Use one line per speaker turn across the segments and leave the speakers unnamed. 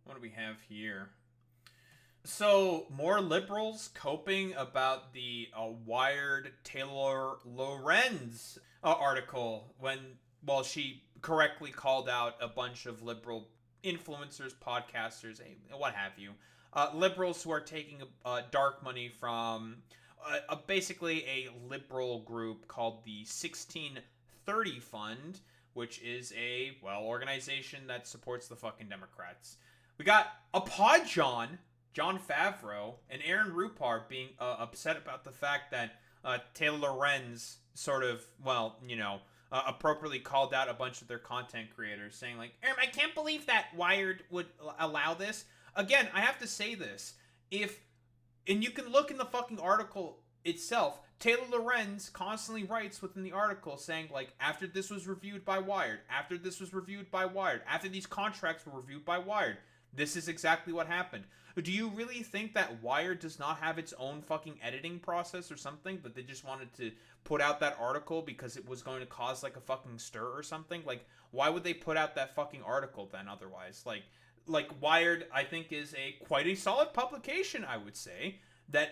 What do we have here? So, more liberals coping about the Wired Taylor Lorenz article well, she correctly called out a bunch of liberal influencers, podcasters, what have you. Liberals who are taking dark money from basically a liberal group called the 1630 Fund, which is a, organization that supports the fucking Democrats. We got Jon Favreau and Aaron Rupar being upset about the fact that Taylor Lorenz sort of, appropriately called out a bunch of their content creators, saying like, Aaron, I can't believe that Wired would allow this. Again, I have to say this. And you can look in the fucking article itself, Taylor Lorenz constantly writes within the article saying, like, after this was reviewed by Wired, after this was reviewed by Wired, after these contracts were reviewed by Wired, this is exactly what happened. Do you really think that Wired does not have its own fucking editing process or something, but they just wanted to put out that article because it was going to cause, like, a fucking stir or something? Like, why would they put out that fucking article then otherwise? Like Wired, I think, is quite a solid publication, I would say, that,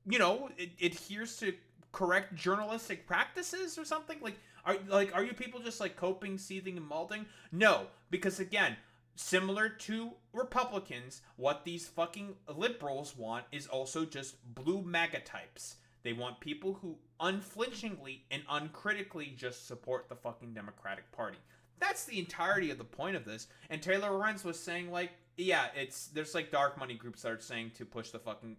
it adheres to correct journalistic practices or something. Are you people just like coping, seething, and malding? No, because again, similar to Republicans, what these fucking liberals want is also just blue MAGA types. They want people who unflinchingly and uncritically just support the fucking Democratic Party. That's the entirety of the point of this. And Taylor Lorenz was saying, like, yeah, there's like dark money groups that are saying to push the fucking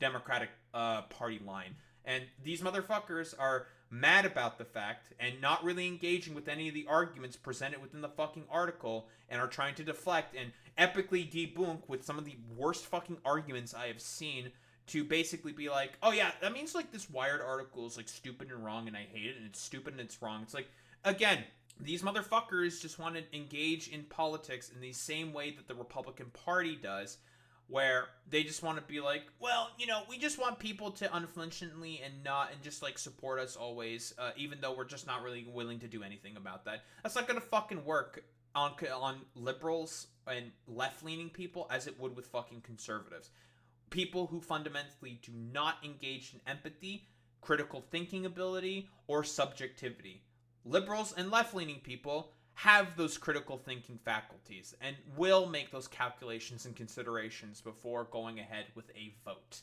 Democratic Party line. And these motherfuckers are mad about the fact and not really engaging with any of the arguments presented within the fucking article and are trying to deflect and epically debunk with some of the worst fucking arguments I have seen to basically be like, oh yeah, that means like this Wired article is like stupid and wrong and I hate it and it's stupid and it's wrong. It's like, again, these motherfuckers just want to engage in politics in the same way that the Republican Party does, where they just want to be like, well, we just want people to unflinchingly and just like support us always, even though we're just not really willing to do anything about that. That's not gonna fucking work on liberals and left-leaning people as it would with fucking conservatives. People who fundamentally do not engage in empathy, critical thinking ability, or subjectivity. Liberals and left-leaning people have those critical thinking faculties and will make those calculations and considerations before going ahead with a vote.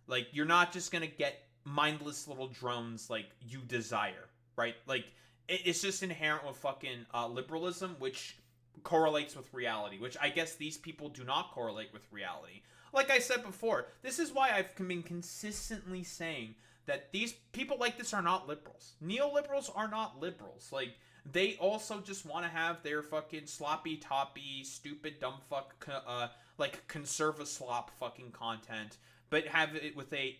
Like, you're not just going to get mindless little drones like you desire, right? Like, it's just inherent with fucking liberalism, which correlates with reality, which I guess these people do not correlate with reality. Like I said before, this is why I've been consistently saying that these people like this are not liberals. Neoliberals are not liberals. Like, they also just want to have their fucking sloppy toppy, stupid, dumb fuck, like conserva slop fucking content, but have it with a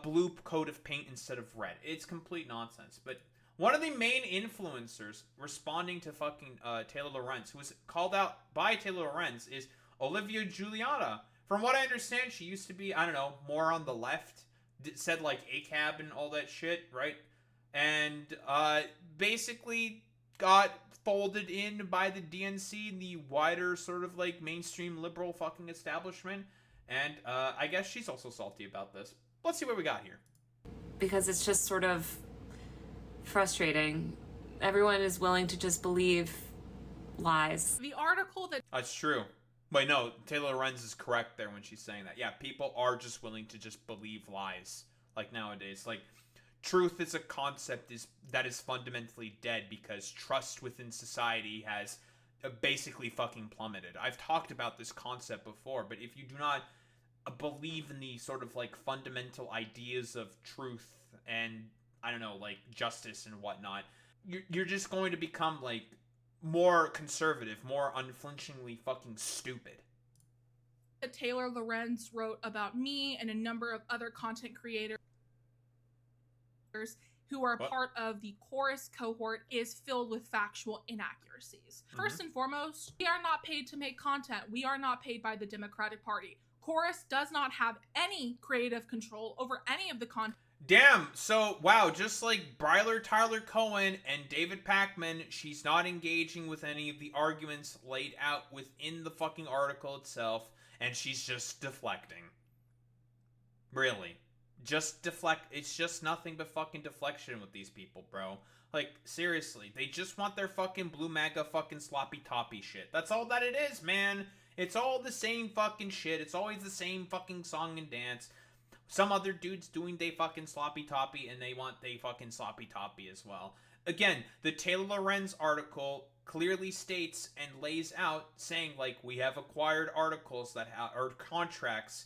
blue coat of paint instead of red. It's complete nonsense. But one of the main influencers responding to fucking Taylor Lorenz, who was called out by Taylor Lorenz, is Olivia Julianna. From what I understand, she used to be, I don't know, more on the left, said like ACAB and all that shit, right? And basically got folded in by the DNC, the wider sort of like mainstream liberal fucking establishment. And I guess she's also salty about this. Let's see what we got here.
Because it's just sort of frustrating. Everyone is willing to just believe lies.
The article that...
That's true. Wait, no, Taylor Lorenz is correct there when she's saying that. Yeah, people are just willing to just believe lies. Like nowadays. Like, truth is a concept that is fundamentally dead because trust within society has basically fucking plummeted. I've talked about this concept before, but if you do not believe in the sort of like fundamental ideas of truth and, I don't know, like justice and whatnot, you're just going to become like more conservative, more unflinchingly fucking stupid.
Taylor Lorenz wrote about me and a number of other content creators who are part of the chorus cohort is filled with factual inaccuracies. First and foremost, we are not paid to make content. We are not paid by the Democratic Party. Chorus does not have any creative control over any of the content.
Damn, so, wow, just like Bryler Tyler Cohen and David Pakman, she's not engaging with any of the arguments laid out within the fucking article itself, and she's just deflecting. Really. Just deflect. It's just nothing but fucking deflection with these people, bro. Like, seriously, they just want their fucking blue MAGA fucking sloppy toppy shit. That's all that it is, man. It's all the same fucking shit. It's always the same fucking song and dance. Some other dude's doing they fucking sloppy toppy, and they want they fucking sloppy toppy as well. Again, the Taylor Lorenz article clearly states and lays out saying, like, we have acquired articles that are contracts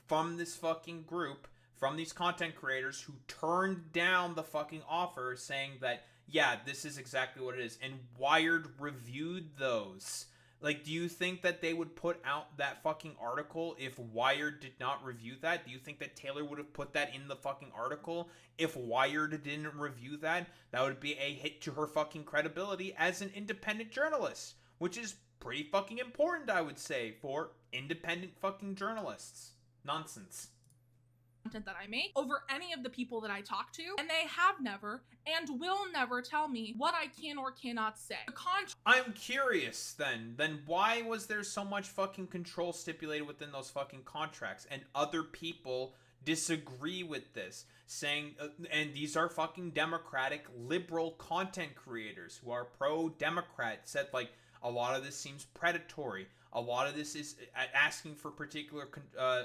from this fucking group, from these content creators who turned down the fucking offer, saying that, yeah, this is exactly what it is. And Wired reviewed those. Like, do you think that they would put out that fucking article if Wired did not review that? Do you think that Taylor would have put that in the fucking article if Wired didn't review that? That would be a hit to her fucking credibility as an independent journalist, which is pretty fucking important, I would say, for independent fucking journalists. Nonsense.
Content that I make over any of the people that I talk to, and they have never and will never tell me what I can or cannot say.
I'm curious then why was there so much fucking control stipulated within those fucking contracts, and other people disagree with this, saying, and these are fucking Democratic liberal content creators who are pro-Democrat, said, like, a lot of this seems predatory. A lot of this is asking for particular,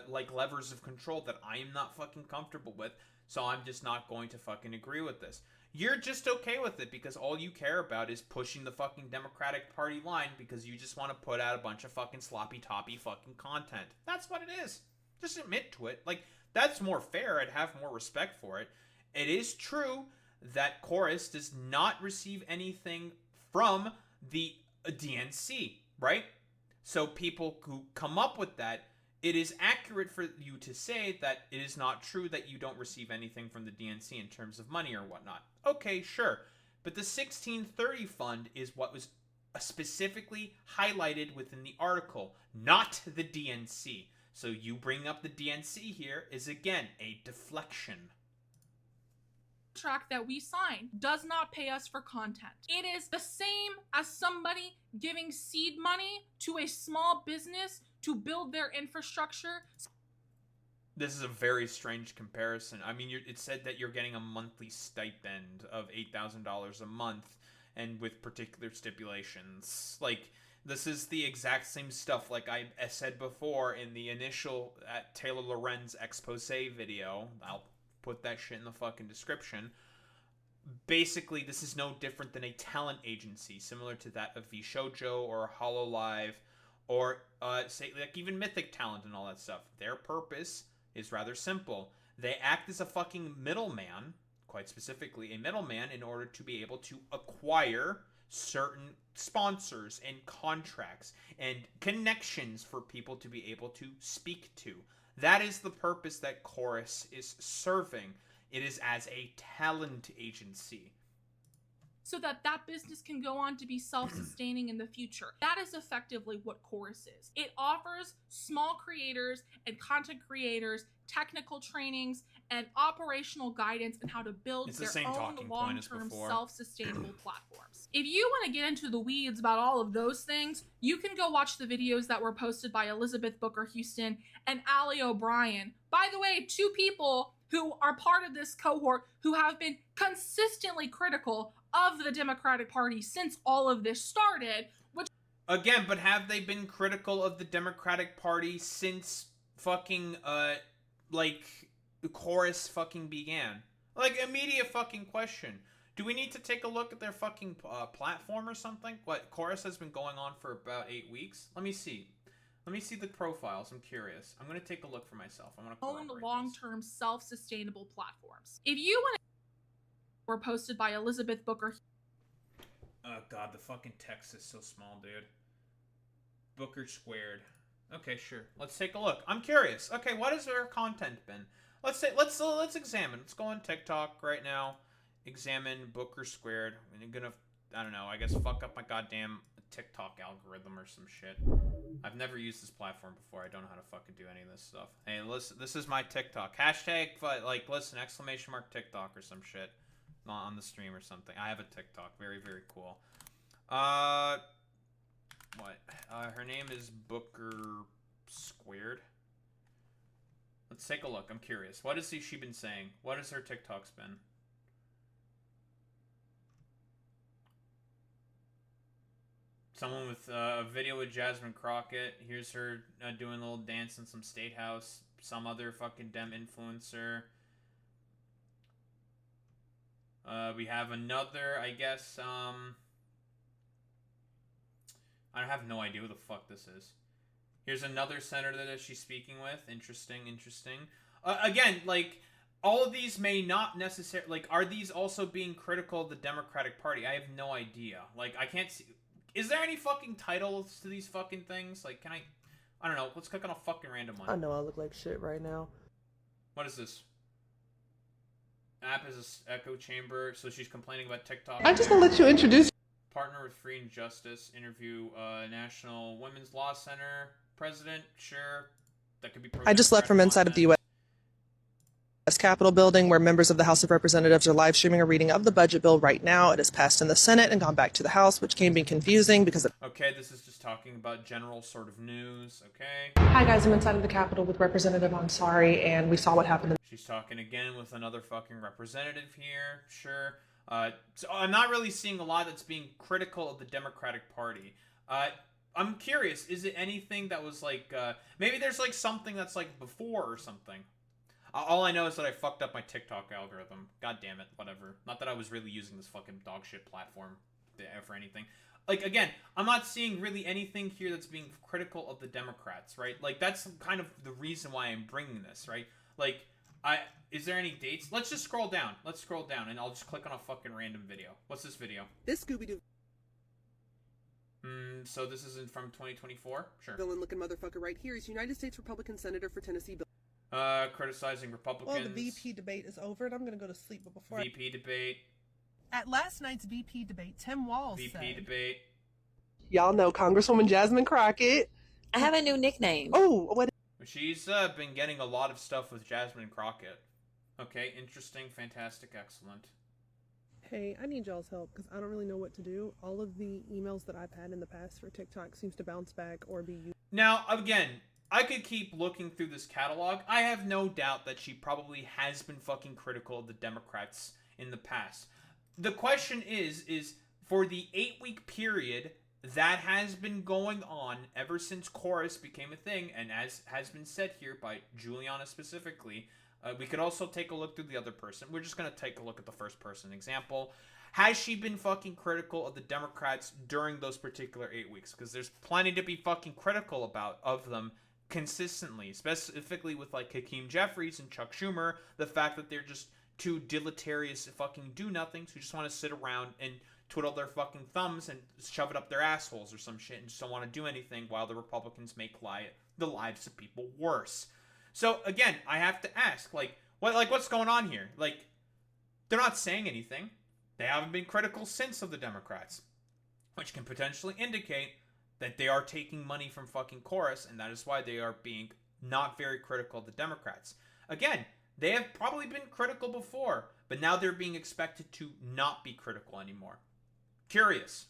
like, levers of control that I am not fucking comfortable with, so I'm just not going to fucking agree with this. You're just okay with it because all you care about is pushing the fucking Democratic Party line because you just want to put out a bunch of fucking sloppy-toppy fucking content. That's what it is. Just admit to it. Like, that's more fair. I'd have more respect for it. It is true that Chorus does not receive anything from the DNC, right? So people who come up with that, it is accurate for you to say that it is not true that you don't receive anything from the DNC in terms of money or whatnot. Okay, sure. But the 1630 fund is what was specifically highlighted within the article, not the DNC. So you bring up the DNC here is, again, a deflection.
Contract that we sign does not pay us for content. It is the same as somebody giving seed money to a small business to build their infrastructure.
This is a very strange comparison. I mean, it said that you're getting a monthly stipend of $8,000 a month, and with particular stipulations. Like, this is the exact same stuff like I said before in the initial Taylor Lorenz expose video. I'll put that shit in the fucking description. Basically, this is no different than a talent agency, similar to that of VShojo or HoloLive, or say, like, even Mythic Talent and all that stuff. Their purpose is rather simple. They act as a fucking middleman, quite specifically a middleman, in order to be able to acquire certain sponsors and contracts and connections for people to be able to speak to. That is the purpose that Chorus is serving. It is as a talent agency.
So that that business can go on to be self-sustaining in the future. That is effectively what Chorus is. It offers small creators and content creators technical trainings and operational guidance on how to build their own long-term self-sustainable platforms. If you want to get into the weeds about all of those things, you can go watch the videos that were posted by Elizabeth Booker Houston and Ali O'Brien. By the way, two people who are part of this cohort who have been consistently critical of the Democratic Party since all of this started, which...
Again, but have they been critical of the Democratic Party since fucking, like, the Chorus fucking began? Like, immediate fucking question. Do we need to take a look at their fucking platform or something? What, Chorus has been going on for about 8 weeks? Let me see. Let me see the profiles. I'm curious. I'm going to take a look for myself. I'm going to
own long-term self-sustainable platforms. If you want to... were posted by Elizabeth Booker...
Oh, God, the fucking text is so small, dude. Booker squared. Okay, sure. Let's take a look. I'm curious. Okay, what has their content been? Let's examine. Let's go on TikTok right now. Examine Booker squared. I'm gonna, I don't know, I guess fuck up my goddamn TikTok algorithm or some shit. I've never used this platform before. I don't know how to fucking do any of this stuff. Hey, listen, this is my TikTok. Hashtag, like, listen, exclamation mark TikTok or some shit. Not on the stream or something. I have a TikTok. Very, very cool. What? Her name is Booker Squared. Let's take a look. I'm curious. What has she been saying? What has her TikToks been? Someone with a video with Jasmine Crockett. Here's her doing a little dance in some state house. Some other fucking Dem influencer. We have another, I guess, I have no idea who the fuck this is. Here's another senator that she's speaking with. Interesting. Again, like, all of these may not necessarily... Like, are these also being critical of the Democratic Party? I have no idea. Like, I can't see... Is there any fucking titles to these fucking things? Like, can I don't know. Let's click on a fucking random one.
I know I look like shit right now.
What is this? App is an echo chamber, so she's complaining about TikTok.
I just want to let you introduce...
Partner with Free and Justice. Interview National Women's Law Center president. Sure. That could be...
I just left from inside of the U.S. Capitol building where members of the House of Representatives are live streaming a reading of the budget bill right now. It has passed in the Senate and gone back to the House, which can be confusing because...
Okay, this is just talking about general sort of news. Okay.
Hi guys, I'm inside of the Capitol with Representative Ansari, and we saw what happened.
She's talking again with another fucking representative here. Sure. So I'm not really seeing a lot that's being critical of the Democratic Party. I'm curious, is it anything that was like, maybe there's like something that's like before or something. All I know is that I fucked up my TikTok algorithm. God damn it, whatever. Not that I was really using this fucking dog shit platform for anything. Like, again, I'm not seeing really anything here that's being critical of the Democrats, right? Like, that's kind of the reason why I'm bringing this, right? Like, is there any dates? Let's just scroll down. Let's scroll down, and I'll just click on a fucking random video. What's this video?
This Scooby-Doo
so this isn't from 2024? Sure.
villain-looking motherfucker right here is United States Republican Senator for Tennessee.
Criticizing Republicans.
Well, the VP debate is over, and I'm going to go to sleep. But before
VP debate.
At last night's VP debate, Tim Walz
VP
said...
debate.
Y'all know Congresswoman Jasmine Crockett.
I have a new nickname.
Oh, what?
She's been getting a lot of stuff with Jasmine Crockett. Okay, interesting, fantastic, excellent.
Hey, I need y'all's help because I don't really know what to do. All of the emails that I've had in the past for TikTok seems to bounce back or be used.
Now, again, I could keep looking through this catalog. I have no doubt that she probably has been fucking critical of the Democrats in the past. The question is for the 8-week period that has been going on ever since Chorus became a thing, and as has been said here by Juliana specifically, we could also take a look through the other person. We're just going to take a look at the first person example. Has she been fucking critical of the Democrats during those particular 8 weeks? Because there's plenty to be fucking critical of them consistently, specifically with like Hakeem Jeffries and Chuck Schumer, the fact that they're just two deleterious fucking do-nothings who just want to sit around and twiddle their fucking thumbs and shove it up their assholes or some shit and just don't want to do anything while the Republicans make the lives of people worse. So again, I have to ask, what's going on here? Like, they're not saying anything. They haven't been critical since of the Democrats, which can potentially indicate that they are taking money from fucking Chorus, and that is why they are being not very critical of the Democrats. Again, they have probably been critical before, but now they're being expected to not be critical anymore. Curious.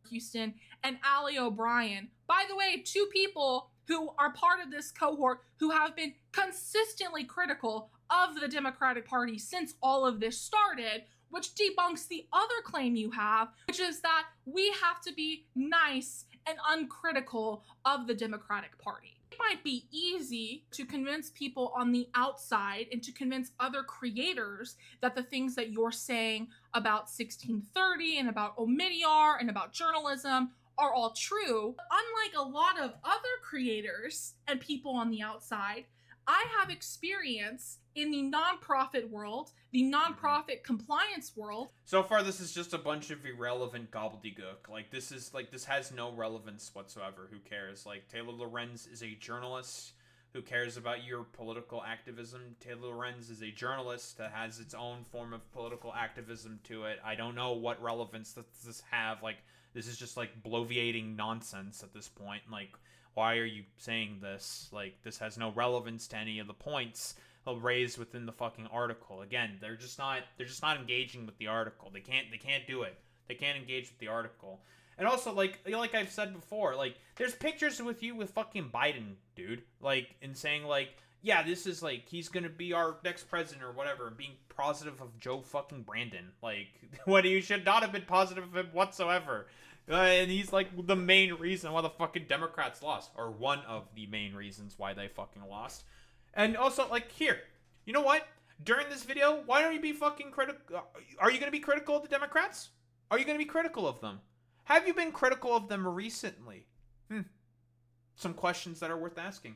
Houston and Allie O'Brien. By the way, two people who are part of this cohort who have been consistently critical of the Democratic Party since all of this started, which debunks the other claim you have, which is that we have to be nice and uncritical of the Democratic Party. It might be easy to convince people on the outside and to convince other creators that the things that you're saying about 1630 and about Omidyar and about journalism are all true. Unlike a lot of other creators and people on the outside, I have experience in the nonprofit world, the nonprofit compliance world.
So far, this is just a bunch of irrelevant gobbledygook. This has no relevance whatsoever. Who cares? Like, Taylor Lorenz is a journalist. Who cares about your political activism? Taylor Lorenz is a journalist that has its own form of political activism to it. I don't know what relevance does this have. Like, This is just like bloviating nonsense at this point. Like, why are you saying this? Like, this has no relevance to any of the points raised within the fucking article. Again, they're just not engaging with the article. They can't do it. They can't engage with the article. And also, like I've said before, like, there's pictures with you with fucking Biden, dude. Like, and saying, like, yeah, this is, like, he's gonna be our next president or whatever, being positive of Joe fucking Brandon. Like, what, you should not have been positive of him whatsoever. And he's, like, the main reason why the fucking Democrats lost. Or one of the main reasons why they fucking lost. And also, like, here, you know what? During this video, why don't you be fucking critical? Are you gonna be critical of the Democrats? Are you gonna be critical of them? Have you been critical of them recently? Some questions that are worth asking.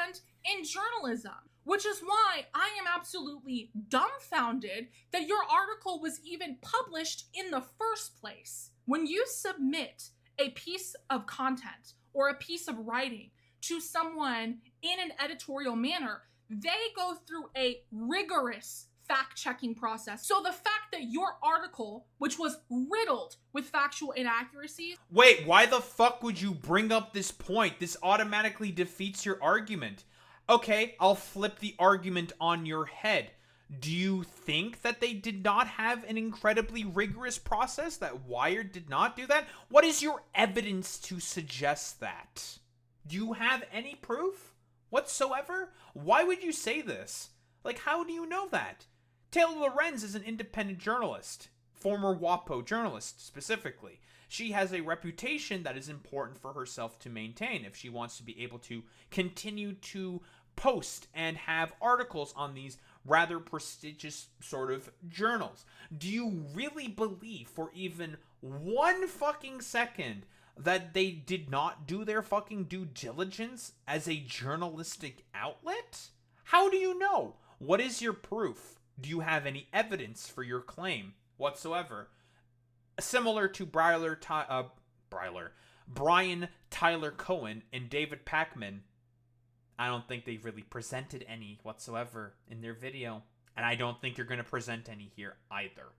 And in journalism, which is why I am absolutely dumbfounded that your article was even published in the first place. When you submit a piece of content or a piece of writing to someone in an editorial manner, they go through a rigorous fact-checking process. So the fact that your article, which was riddled with factual inaccuracies...
Wait, why the fuck would you bring up this point? This automatically defeats your argument. Okay, I'll flip the argument on your head. Do you think that they did not have an incredibly rigorous process? That Wired did not do that? What is your evidence to suggest that? Do you have any proof whatsoever? Why would you say this? Like, how do you know that? Taylor Lorenz is an independent journalist, former WAPO journalist specifically. She has a reputation that is important for herself to maintain if she wants to be able to continue to post and have articles on these rather prestigious sort of journals. Do you really believe for even one fucking second that they did not do their fucking due diligence as a journalistic outlet? How do you know? What is your proof? Do you have any evidence for your claim whatsoever? Similar to Brian Tyler Cohen and David Pakman, I don't think they've really presented any whatsoever in their video. And I don't think you're going to present any here either.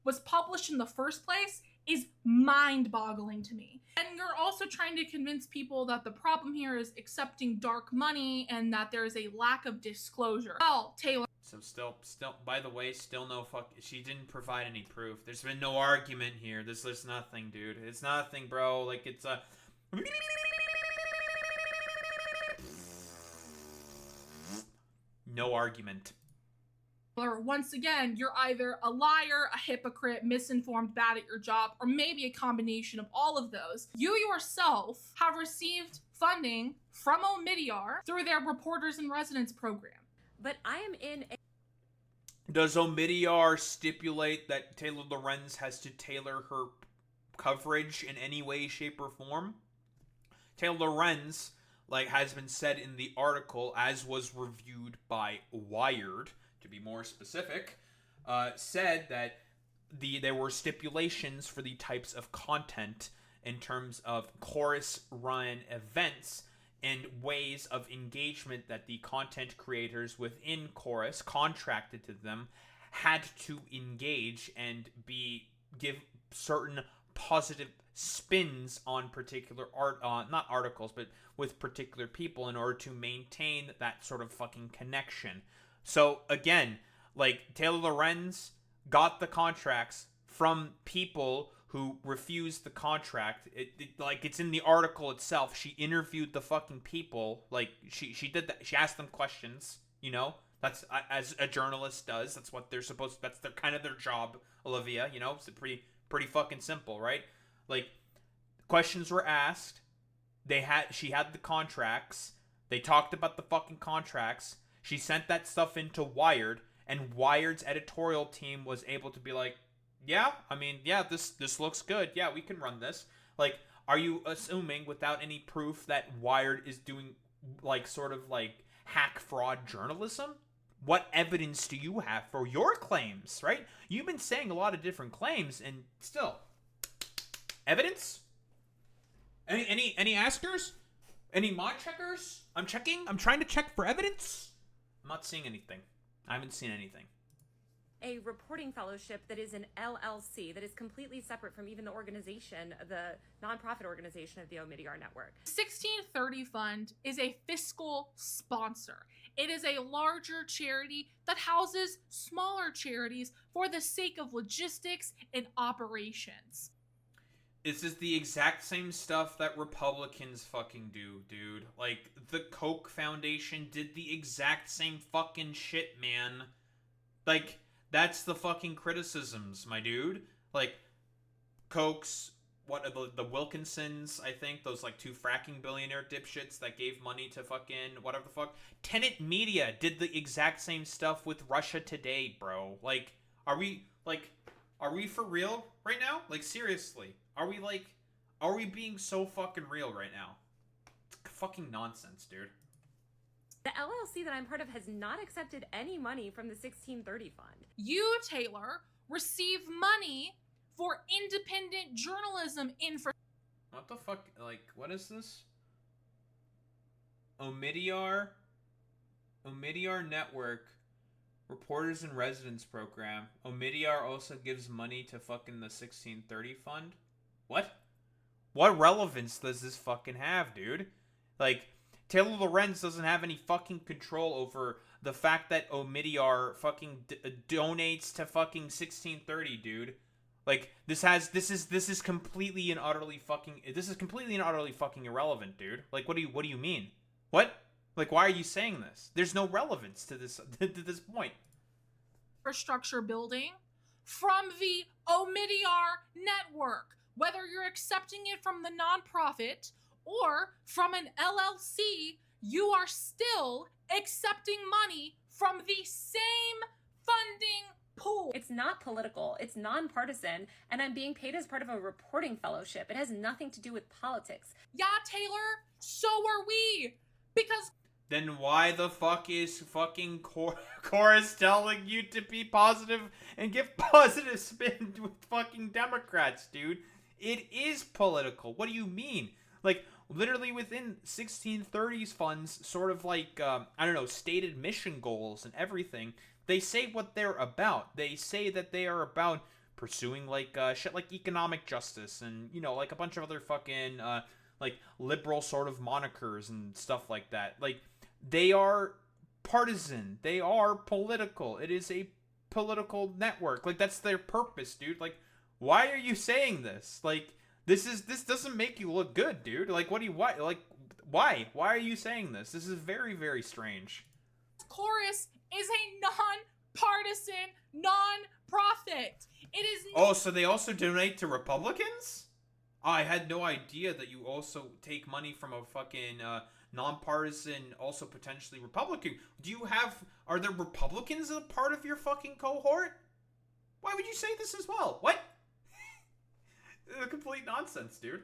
Was published in the first place is mind-boggling to me. And you're also trying to convince people that the problem here is accepting dark money and that there is a lack of disclosure. Well, Taylor...
So still, by the way, still no fuck. She didn't provide any proof. There's been no argument here. There's nothing, dude. It's nothing, bro. Like, it's a... No argument.
Once again, you're either a liar, a hypocrite, misinformed, bad at your job, or maybe a combination of all of those. You yourself have received funding from Omidyar through their Reporters in Residence program.
But I am in a...
Does Omidyar stipulate that Taylor Lorenz has to tailor her coverage in any way, shape, or form? Taylor Lorenz, like has been said in the article, as was reviewed by Wired, to be more specific, said that there were stipulations for the types of content in terms of chorus-run events and ways of engagement that the content creators within Chorus contracted to them had to engage and give certain positive spins on particular not articles, but with particular people in order to maintain that sort of fucking connection. So again, like, Taylor Lorenz got the contracts from people who refused the contract. Like, it's in the article itself. She interviewed the fucking people. Like, she did that. She asked them questions, you know? That's, as a journalist does. That's what they're supposed to, that's their kind of their job, Olivia, you know? It's pretty fucking simple, right? Like, questions were asked. She had the contracts. They talked about the fucking contracts. She sent that stuff into Wired, and Wired's editorial team was able to be like, yeah, I mean, yeah, this looks good. Yeah, we can run this. Like, are you assuming without any proof that Wired is doing, like, sort of, like, hack fraud journalism? What evidence do you have for your claims, right? You've been saying a lot of different claims, and still, evidence? Any askers? Any mod checkers? I'm checking. I'm trying to check for evidence. I'm not seeing anything. I haven't seen anything.
a reporting fellowship that is an LLC, that is completely separate from even the organization, the nonprofit organization of the Omidyar Network.
1630 Fund is a fiscal sponsor. It is a larger charity that houses smaller charities for the sake of logistics and operations.
This is the exact same stuff that Republicans fucking do, dude. Like, the Koch Foundation did the exact same fucking shit, man. Like, that's the fucking criticisms, my dude. Like, Koch's, the Wilkinsons, I think, those, like, 2 fracking billionaire dipshits that gave money to fucking whatever the fuck. Tenet Media did the exact same stuff with Russia Today, bro. Like, are we for real right now? Like, seriously. Are we being so fucking real right now? It's fucking nonsense, dude.
The LLC that I'm part of has not accepted any money from the 1630 Fund.
You, Taylor, receive money for independent journalism
What the fuck? Like, what is this? Omidyar Network Reporters in Residence Program. Omidyar also gives money to fucking the 1630 Fund? What? What relevance does this fucking have, dude? Like, Taylor Lorenz doesn't have any fucking control over the fact that Omidyar fucking donates to fucking 1630, dude. Like, this is completely and utterly fucking irrelevant, dude. Like, what do you mean? What? Like, why are you saying this? There's no relevance to this point.
Infrastructure building from the Omidyar Network. Whether you're accepting it from the nonprofit or from an LLC, you are still accepting money from the same funding pool.
It's not political, it's nonpartisan, and I'm being paid as part of a reporting fellowship. It has nothing to do with politics.
Yeah, Taylor, so are we. Because
then why the fuck is fucking Chorus telling you to be positive and give positive spin with fucking Democrats, dude? It is political. What do you mean? Like, literally within 1630's funds, sort of like, stated mission goals and everything, they say what they're about. They say that they are about pursuing, like, shit like economic justice and, like a bunch of other fucking, like, liberal sort of monikers and stuff like that. Like, they are partisan. They are political. It is a political network. Like, that's their purpose, dude. Like, why are you saying this? Like, this doesn't make you look good, dude. Like, why? Why are you saying this? This is very, very strange.
Chorus is a non-partisan non-profit. It is.
Oh, so they also donate to Republicans? I had no idea that you also take money from a fucking nonpartisan, also potentially Republican. Are there Republicans a part of your fucking cohort? Why would you say this as well? What? Complete nonsense, dude.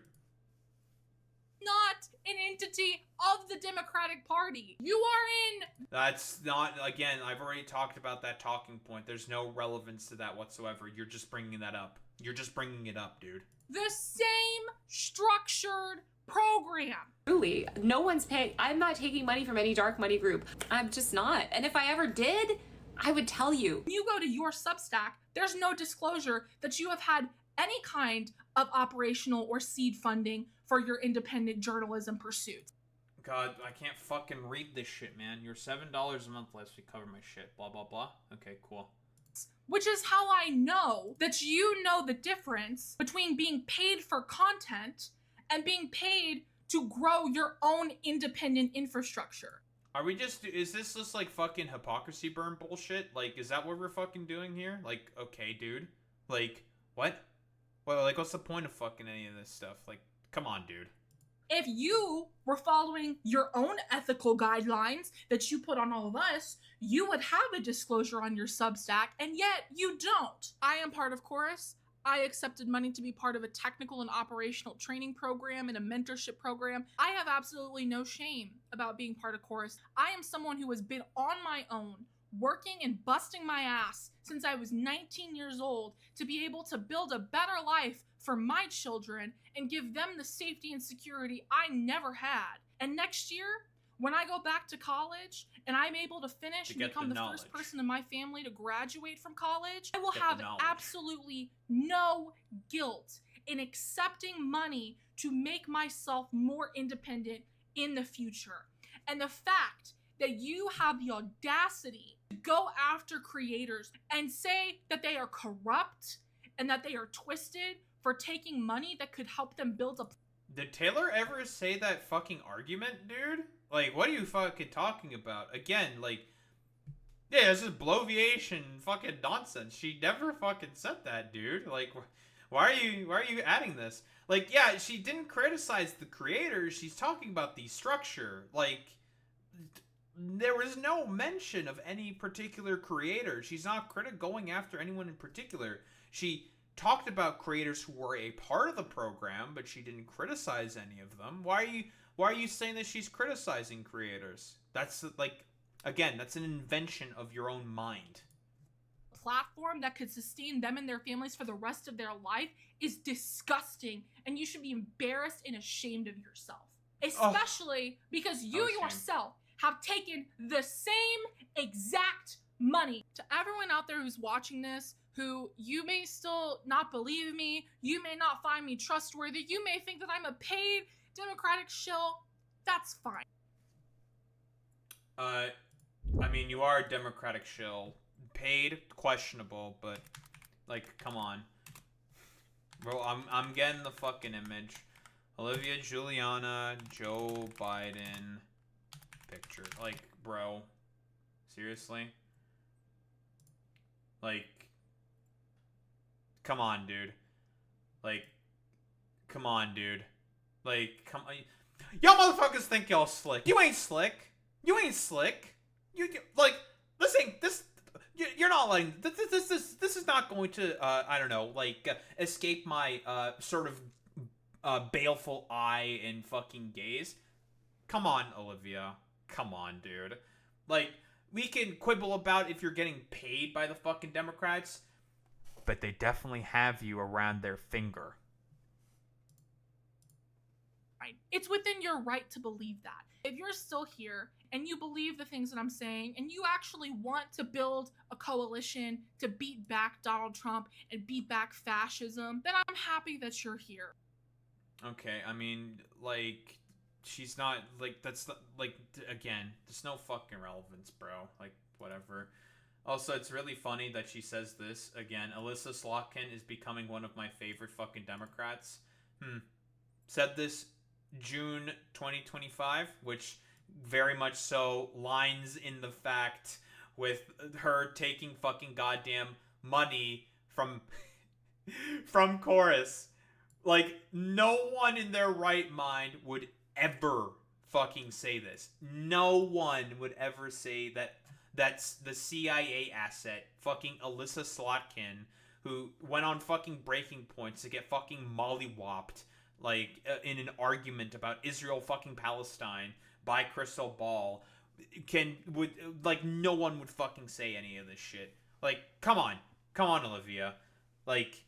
Not an entity of the Democratic Party. You are in.
That's not, again, I've already talked about that talking point. There's no relevance to that whatsoever. You're just bringing that up. You're just bringing it up, dude.
The same structured program.
Truly, no one's paying. I'm not taking money from any dark money group. I'm just not. And if I ever did, I would tell you.
When you go to your Substack, there's no disclosure that you have had any kind of operational or seed funding for your independent journalism pursuits.
God, I can't fucking read this shit, man. You're $7 a month lets me cover my shit. Blah, blah, blah. Okay, cool.
Which is how I know that you know the difference between being paid for content and being paid to grow your own independent infrastructure.
Is this just like fucking hypocrisy burn bullshit? Like, is that what we're fucking doing here? Like, okay, dude. Like, what? Well, like, what's the point of fucking any of this stuff? Like, come on, dude.
If you were following your own ethical guidelines that you put on all of us, you would have a disclosure on your Substack, and yet you don't. I am part of Chorus. I accepted money to be part of a technical and operational training program and a mentorship program. I have absolutely no shame about being part of Chorus. I am someone who has been on my own, working and busting my ass since I was 19 years old to be able to build a better life for my children and give them the safety and security I never had. And next year, When I go back to college and I'm able to finish and
get
become
the
the first
knowledge.
person in my family to graduate from college, I will
Get the
have
knowledge.
absolutely no guilt in accepting money to make myself more independent in the future. And the fact that you have the audacity to go after creators and say that they are corrupt and that they are twisted for taking money that could help them build a...
Did Taylor ever say that fucking argument, dude? Like, what are you fucking talking about? Again, like, yeah, this is bloviation fucking nonsense. She never fucking said that, dude. Like, why are you adding this? Like, yeah, she didn't criticize the creators. She's talking about the structure. Like, there was no mention of any particular creator. She's not going after anyone in particular. She talked about creators who were a part of the program, but she didn't criticize any of them. Why are you saying that she's criticizing creators? That's like, again, that's an invention of your own mind.
Platform that could sustain them and their families for the rest of their life is disgusting, and you should be embarrassed and ashamed of yourself. Especially because you yourself have taken the same exact money. To everyone out there who's watching this, who you may still not believe me, you may not find me trustworthy, you may think that I'm a paid Democratic shill, that's fine.
I mean, you are a Democratic shill. Paid, questionable, but, like, come on. Bro, I'm getting the fucking image. Olivia Julianna, Joe Biden picture. Like, bro. Seriously? Like, come on, dude. Like, come on, dude. Like, come on. Y'all motherfuckers think y'all slick. You ain't slick. You ain't slick. You like, this you're not letting this is not going to I don't know, like, escape my sort of baleful eye and fucking gaze. Come on, Olivia. Come on, dude. Like, we can quibble about if you're getting paid by the fucking Democrats, but they definitely have you around their finger.
It's within your right to believe that. If you're still here and you believe the things that I'm saying and you actually want to build a coalition to beat back Donald Trump and beat back fascism, then I'm happy that you're here.
Okay, I mean, like, she's not, like, that's not, like, again, there's no fucking relevance, bro. Like, whatever. Also, it's really funny that she says this again. Alyssa Slotkin is becoming one of my favorite fucking Democrats. Said this June 2025, which very much so lines in the fact with her taking fucking goddamn money from from Chorus. Like, no one in their right mind would ever fucking say this. No one would ever say that that's the CIA asset, fucking Alyssa Slotkin, who went on fucking breaking points to get fucking mollywopped, like, in an argument about Israel fucking Palestine by Crystal Ball, like, no one would fucking say any of this shit. Like, come on, Olivia. Like,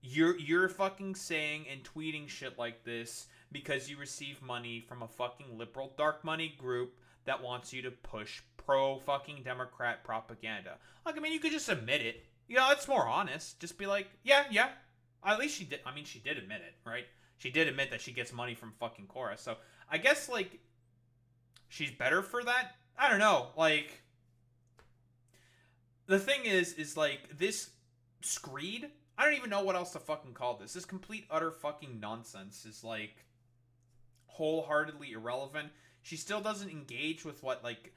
you're fucking saying and tweeting shit like this because you receive money from a fucking liberal dark money group that wants you to push pro fucking Democrat propaganda. Like, I mean, you could just admit it. You know, it's more honest. Just be like, yeah. At least she did. I mean, she did admit it, right? She did admit that she gets money from fucking Chorus. So I guess, like, she's better for that. I don't know. Like, the thing is like, this screed, I don't even know what else to fucking call this. This complete utter fucking nonsense is, like, wholeheartedly irrelevant. She still doesn't engage with what, like,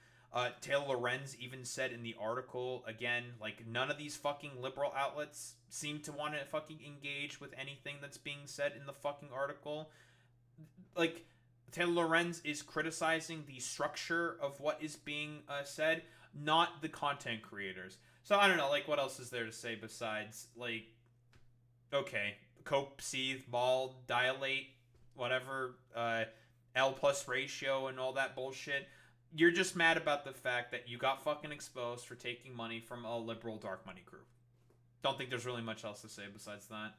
Taylor Lorenz even said in the article. Again, like, none of these fucking liberal outlets seem to want to fucking engage with anything that's being said in the fucking article. Like, Taylor Lorenz is criticizing the structure of what is being said, not the content creators. So I don't know, like, what else is there to say besides, like, okay, cope, seethe, maul, dilate, whatever, L plus ratio and all that bullshit. You're just mad about the fact that you got fucking exposed for taking money from a liberal dark money group. Don't think there's really much else to say besides that.